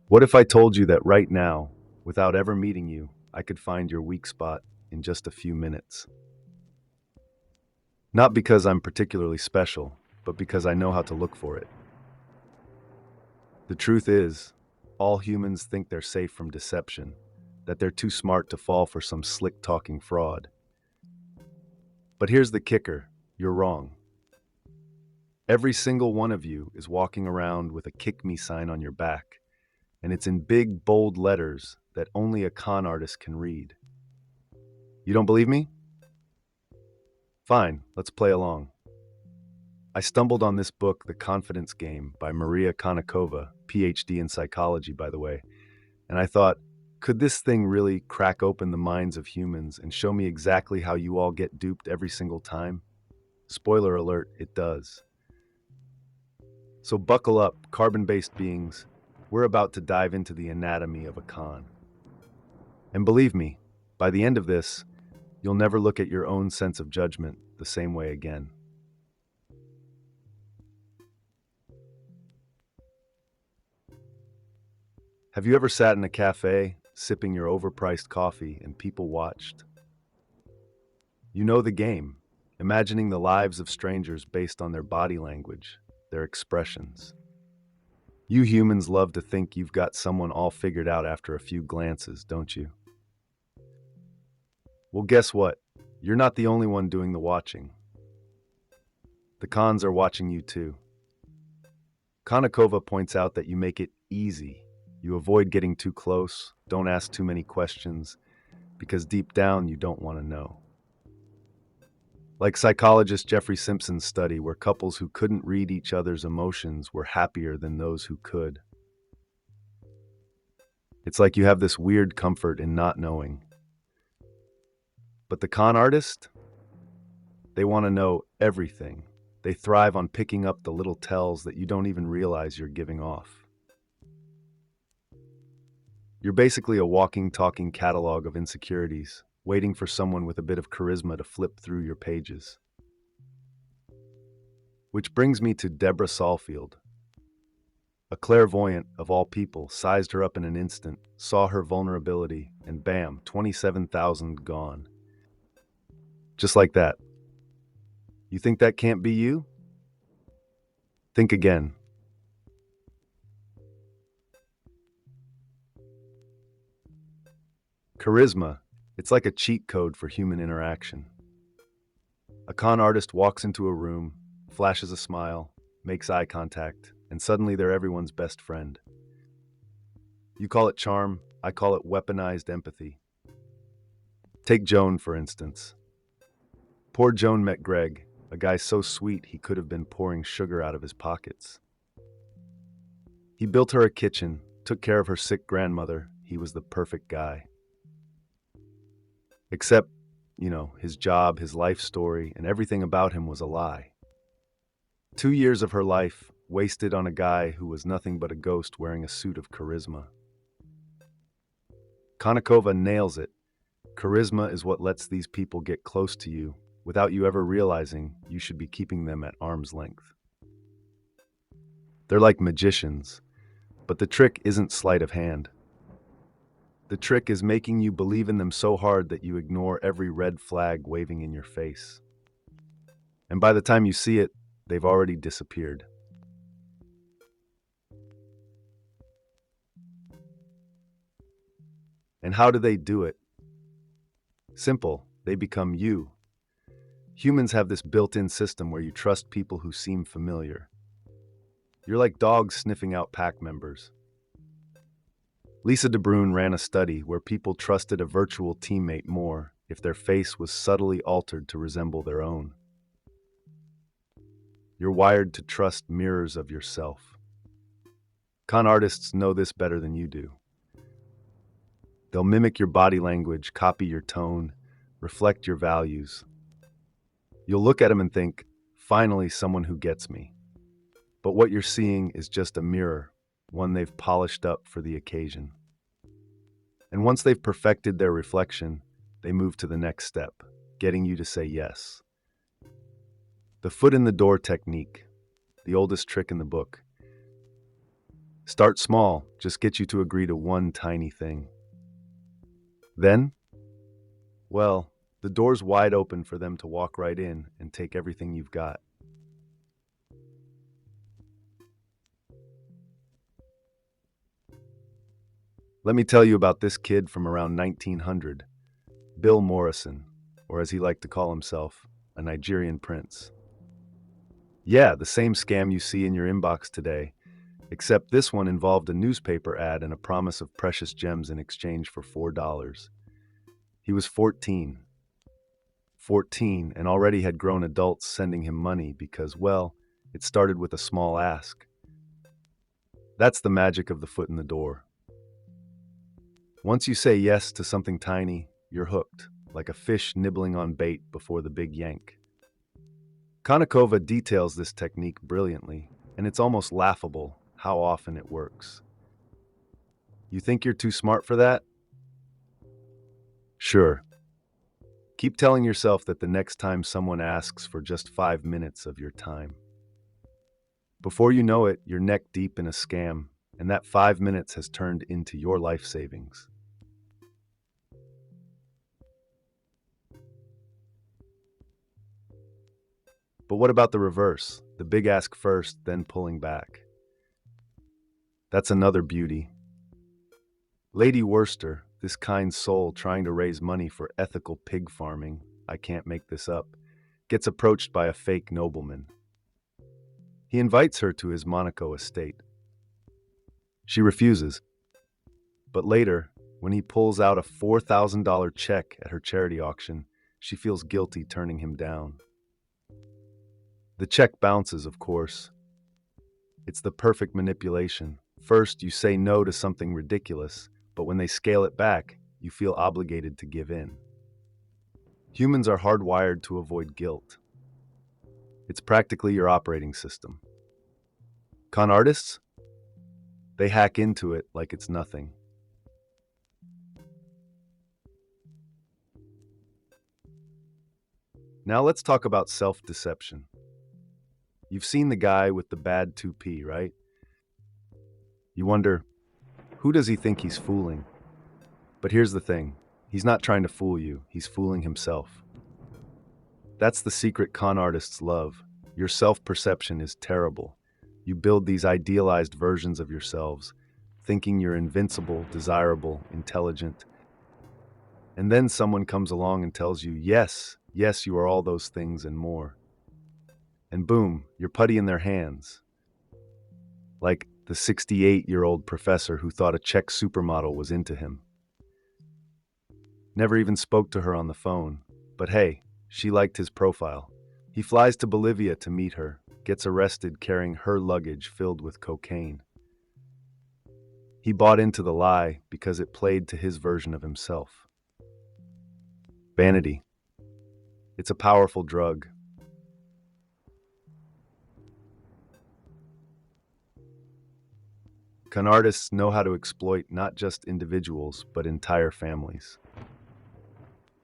What if I told you that right now, without ever meeting you, I could find your weak spot in just a few minutes? Not because I'm particularly special, but because I know how to look for it. The truth is, all humans think they're safe from deception, that they're too smart to fall for some slick talking fraud. But here's the kicker, you're wrong. Every single one of you is walking around with a kick me sign on your back, and it's in big, bold letters that only a con artist can read. You don't believe me? Fine, let's play along. I stumbled on this book, The Confidence Game, by Maria Konnikova, PhD in psychology, by the way, and I thought, could this thing really crack open the minds of humans and show me exactly how you all get duped every single time? Spoiler alert, it does. So buckle up, carbon-based beings. We're about to dive into the anatomy of a con. And believe me, by the end of this, you'll never look at your own sense of judgment the same way again. Have you ever sat in a cafe, sipping your overpriced coffee, and people watched? You know the game, imagining the lives of strangers based on their body language, their expressions. You humans love to think you've got someone all figured out after a few glances, don't you? Well, guess what? You're not the only one doing the watching. The cons are watching you too. Konnikova points out that you make it easy. You avoid getting too close, don't ask too many questions, because deep down you don't want to know. Like psychologist Jeffrey Simpson's study, where couples who couldn't read each other's emotions were happier than those who could. It's like you have this weird comfort in not knowing. But the con artist? They want to know everything. They thrive on picking up the little tells that you don't even realize you're giving off. You're basically a walking, talking catalog of insecurities, waiting for someone with a bit of charisma to flip through your pages. Which brings me to Deborah Saulfield. A clairvoyant, of all people, sized her up in an instant, saw her vulnerability, and bam, 27,000 gone. Just like that. You think that can't be you? Think again. Charisma, it's like a cheat code for human interaction. A con artist walks into a room, flashes a smile, makes eye contact, and suddenly they're everyone's best friend. You call it charm, I call it weaponized empathy. Take Joan, for instance. Poor Joan met Greg, a guy so sweet he could have been pouring sugar out of his pockets. He built her a kitchen, took care of her sick grandmother. He was the perfect guy. Except, his job, his life story, and everything about him was a lie. 2 years of her life wasted on a guy who was nothing but a ghost wearing a suit of charisma. Konnikova nails it. Charisma is what lets these people get close to you without you ever realizing you should be keeping them at arm's length. They're like magicians, but the trick isn't sleight of hand. The trick is making you believe in them so hard that you ignore every red flag waving in your face. And by the time you see it, they've already disappeared. And how do they do it? Simple, they become you. Humans have this built-in system where you trust people who seem familiar. You're like dogs sniffing out pack members. Lisa DeBrune ran a study where people trusted a virtual teammate more if their face was subtly altered to resemble their own. You're wired to trust mirrors of yourself. Con artists know this better than you do. They'll mimic your body language, copy your tone, reflect your values. You'll look at them and think, finally someone who gets me. But what you're seeing is just a mirror, one they've polished up for the occasion. And once they've perfected their reflection, they move to the next step, getting you to say yes. The foot in the door technique, the oldest trick in the book. Start small, just get you to agree to one tiny thing. Then, well, the door's wide open for them to walk right in and take everything you've got. Let me tell you about this kid from around 1900, Bill Morrison, or as he liked to call himself, a Nigerian prince. Yeah, the same scam you see in your inbox today, except this one involved a newspaper ad and a promise of precious gems in exchange for $4. He was 14, and already had grown adults sending him money because, well, it started with a small ask. That's the magic of the foot in the door. Once you say yes to something tiny, you're hooked, like a fish nibbling on bait before the big yank. Konnikova details this technique brilliantly, and it's almost laughable how often it works. You think you're too smart for that? Sure. Keep telling yourself that the next time someone asks for just 5 minutes of your time. Before you know it, you're neck deep in a scam, and that 5 minutes has turned into your life savings. But what about the reverse? The big ask first, then pulling back. That's another beauty. Lady Worcester, this kind soul trying to raise money for ethical pig farming, I can't make this up, gets approached by a fake nobleman. He invites her to his Monaco estate. She refuses, but later, when he pulls out a $4,000 check at her charity auction, she feels guilty turning him down. The check bounces, of course. It's the perfect manipulation. First, you say no to something ridiculous, but when they scale it back, you feel obligated to give in. Humans are hardwired to avoid guilt. It's practically your operating system. Con artists? They hack into it like it's nothing. Now let's talk about self-deception. You've seen the guy with the bad 2P, right? You wonder, who does he think he's fooling? But here's the thing, he's not trying to fool you, he's fooling himself. That's the secret con artists love. Your self-perception is terrible. You build these idealized versions of yourselves, thinking you're invincible, desirable, intelligent. And then someone comes along and tells you, yes, you are all those things and more. And boom, you're putty in their hands. Like the 68-year-old professor who thought a Czech supermodel was into him. Never even spoke to her on the phone. But hey, she liked his profile. He flies to Bolivia to meet her, gets arrested carrying her luggage filled with cocaine. He bought into the lie because it played to his version of himself. Vanity. It's a powerful drug. Con artists know how to exploit not just individuals, but entire families.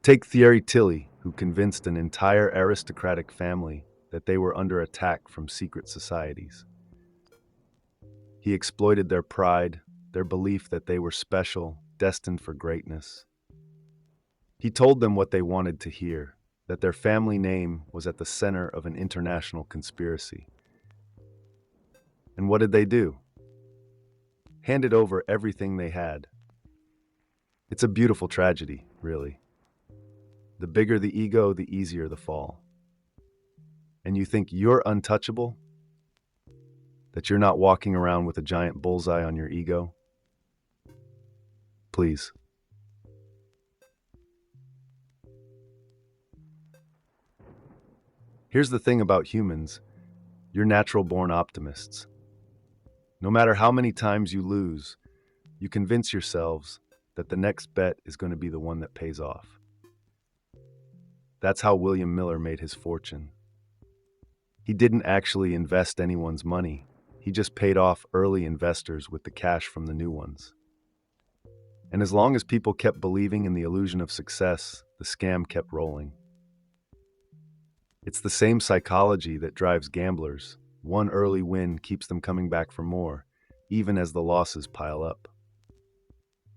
Take Thierry Tilly, who convinced an entire aristocratic family that they were under attack from secret societies. He exploited their pride, their belief that they were special, destined for greatness. He told them what they wanted to hear, that their family name was at the center of an international conspiracy. And what did they do? Handed over everything they had. It's a beautiful tragedy, really. The bigger the ego, the easier the fall. And you think you're untouchable? That you're not walking around with a giant bullseye on your ego? Please. Here's the thing about humans. You're natural-born optimists. No matter how many times you lose, you convince yourselves that the next bet is going to be the one that pays off. That's how William Miller made his fortune. He didn't actually invest anyone's money. He just paid off early investors with the cash from the new ones. And as long as people kept believing in the illusion of success, the scam kept rolling. It's the same psychology that drives gamblers. One early win keeps them coming back for more. even as the losses pile up.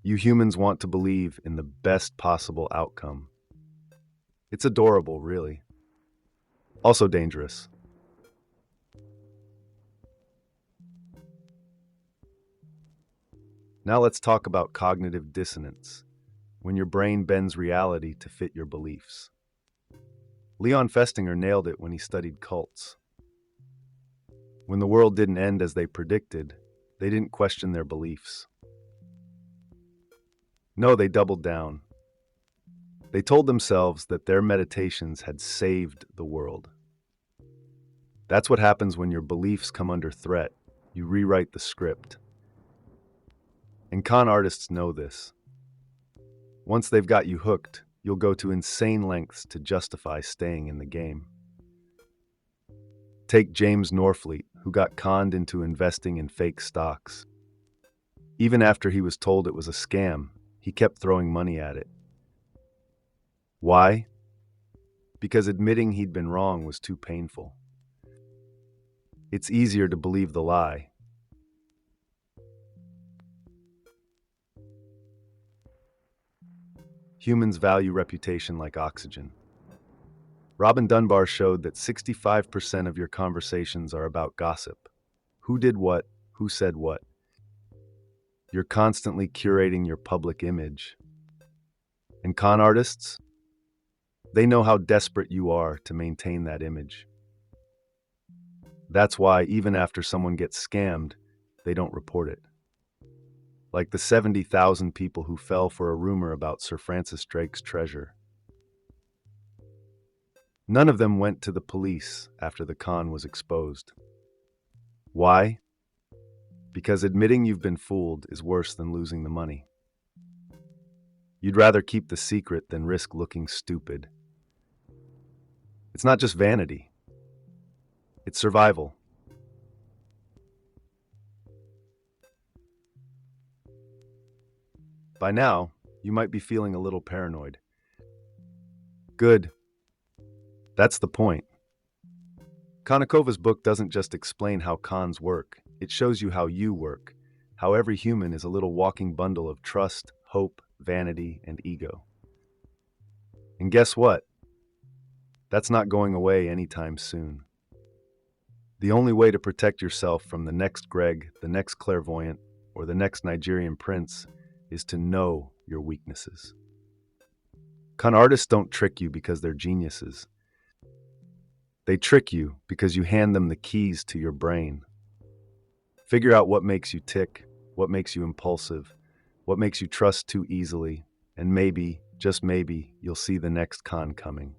You humans want to believe in the best possible outcome. It's adorable, really. Also dangerous. Now let's talk about cognitive dissonance, when your brain bends reality to fit your beliefs. Leon Festinger nailed it when he studied cults. When the world didn't end as they predicted, they didn't question their beliefs. No, they doubled down. They told themselves that their meditations had saved the world. That's what happens when your beliefs come under threat. You rewrite the script. And con artists know this. Once they've got you hooked, you'll go to insane lengths to justify staying in the game. Take James Norfleet, who got conned into investing in fake stocks. Even after he was told it was a scam, he kept throwing money at it. Why? Because admitting he'd been wrong was too painful. It's easier to believe the lie. Humans value reputation like oxygen. Robin Dunbar showed that 65% of your conversations are about gossip. Who did what? Who said what? You're constantly curating your public image. And con artists? They know how desperate you are to maintain that image. That's why, even after someone gets scammed, they don't report it. Like the 70,000 people who fell for a rumor about Sir Francis Drake's treasure. None of them went to the police after the con was exposed. Why? Because admitting you've been fooled is worse than losing the money. You'd rather keep the secret than risk looking stupid. It's not just vanity. It's survival. By now, you might be feeling a little paranoid. Good. That's the point. Konnikova's book doesn't just explain how cons work, it shows you how you work, how every human is a little walking bundle of trust, hope, vanity, and ego. And guess what? That's not going away anytime soon. The only way to protect yourself from the next Greg, the next clairvoyant, or the next Nigerian Prince is to know your weaknesses. Con artists don't trick you because they're geniuses. They trick you because you hand them the keys to your brain. Figure out what makes you tick, what makes you impulsive, what makes you trust too easily, and maybe, just maybe, you'll see the next con coming.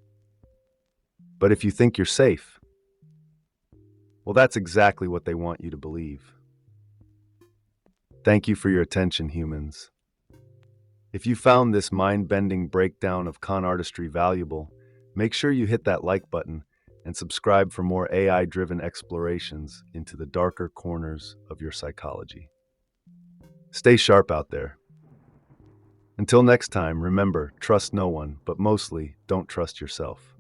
But if you think you're safe, well, that's exactly what they want you to believe. Thank you for your attention, humans. If you found this mind-bending breakdown of con artistry valuable, make sure you hit that like button and subscribe for more AI-driven explorations into the darker corners of your psychology. Stay sharp out there. Until next time, remember, trust no one, but mostly, don't trust yourself.